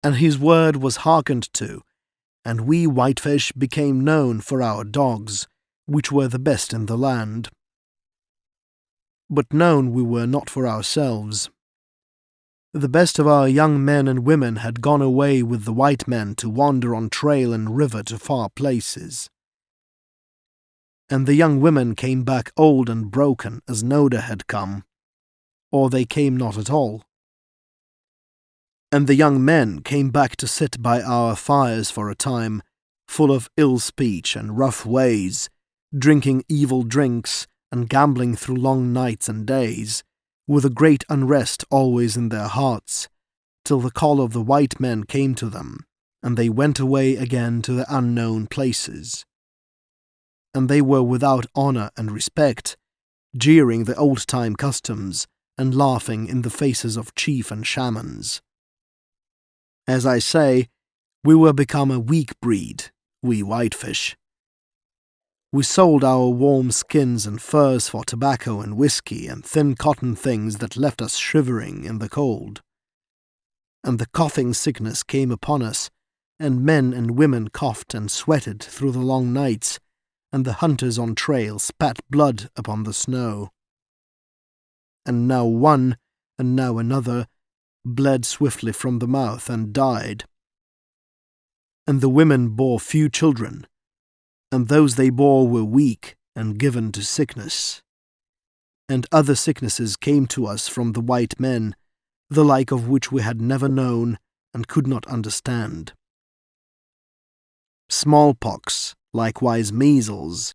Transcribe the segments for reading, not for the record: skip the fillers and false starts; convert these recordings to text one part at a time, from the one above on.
and his word was hearkened to, and we whitefish became known for our dogs, which were the best in the land. But known we were not for ourselves. The best of our young men and women had gone away with the white men to wander on trail and river to far places. And the young women came back old and broken as Noda had come, or they came not at all. And the young men came back to sit by our fires for a time, full of ill speech and rough ways, drinking evil drinks and gambling through long nights and days, with a great unrest always in their hearts, till the call of the white men came to them, and they went away again to the unknown places. And they were without honour and respect, jeering the old-time customs and laughing in the faces of chief and shamans. As I say, we were become a weak breed, we whitefish. We sold our warm skins and furs for tobacco and whiskey and thin cotton things that left us shivering in the cold. And the coughing sickness came upon us, and men and women coughed and sweated through the long nights, and the hunters on trail spat blood upon the snow. And now one, and now another, bled swiftly from the mouth and died. And the women bore few children, and those they bore were weak and given to sickness. And other sicknesses came to us from the white men, the like of which we had never known and could not understand. Smallpox, likewise measles,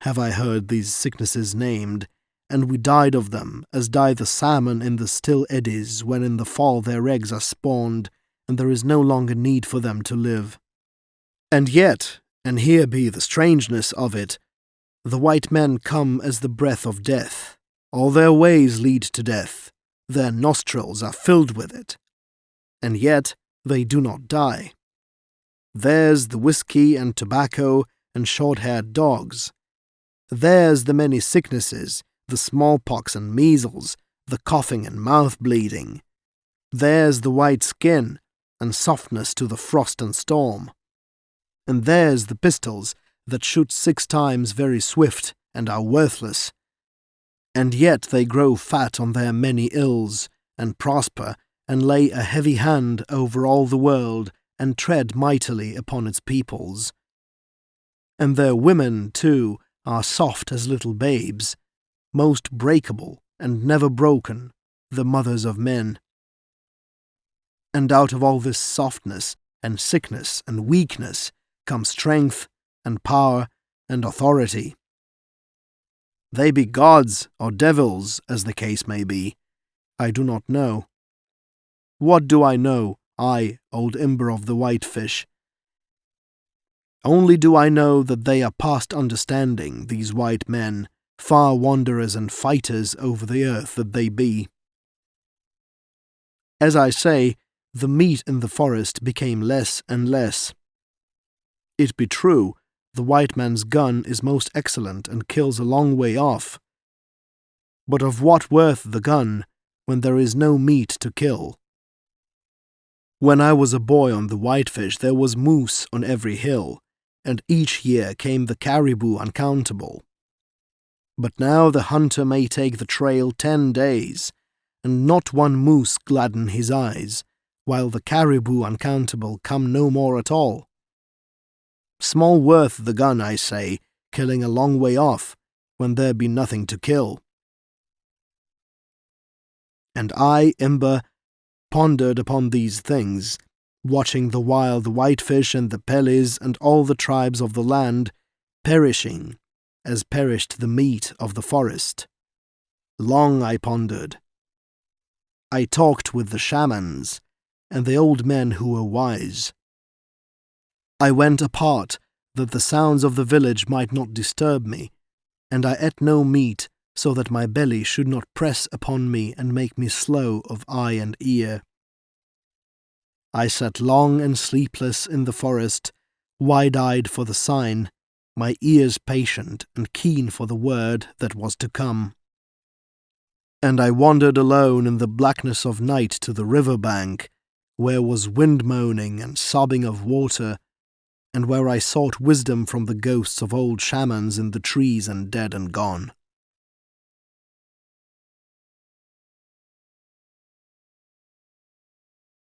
have I heard these sicknesses named, and we died of them as die the salmon in the still eddies when in the fall their eggs are spawned, and there is no longer need for them to live. And yet, and here be the strangeness of it, the white men come as the breath of death. All their ways lead to death, their nostrils are filled with it, and yet they do not die. Theirs the whiskey and tobacco and short-haired dogs. Theirs the many sicknesses, the smallpox and measles, the coughing and mouth-bleeding. Theirs the white skin and softness to the frost and storm. And theirs the pistols that shoot 6 times very swift and are worthless. And yet they grow fat on their many ills, and prosper, and lay a heavy hand over all the world, and tread mightily upon its peoples. And their women, too, are soft as little babes, most breakable and never broken, the mothers of men. And out of all this softness and sickness and weakness come strength and power and authority. They be gods or devils, as the case may be. I do not know. What do I know, I, old Imber of the Whitefish? Only do I know that they are past understanding, these white men, far wanderers and fighters over the earth that they be. As I say, the meat in the forest became less and less. It be true, the white man's gun is most excellent and kills a long way off. But of what worth the gun when there is no meat to kill? When I was a boy on the Whitefish, there was moose on every hill, and each year came the caribou uncountable. But now the hunter may take the trail 10 days, and not one moose gladden his eyes, while the caribou uncountable come no more at all. Small worth the gun, I say, killing a long way off, when there be nothing to kill. And I, Imber, pondered upon these things, watching the wild whitefish and the pellies and all the tribes of the land perishing, as perished the meat of the forest. Long I pondered. I talked with the shamans, and the old men who were wise. I went apart, that the sounds of the village might not disturb me, and I ate no meat, so that my belly should not press upon me and make me slow of eye and ear. I sat long and sleepless in the forest, wide-eyed for the sign, my ears patient and keen for the word that was to come. And I wandered alone in the blackness of night to the river bank, where was wind moaning and sobbing of water, and where I sought wisdom from the ghosts of old shamans in the trees and dead and gone.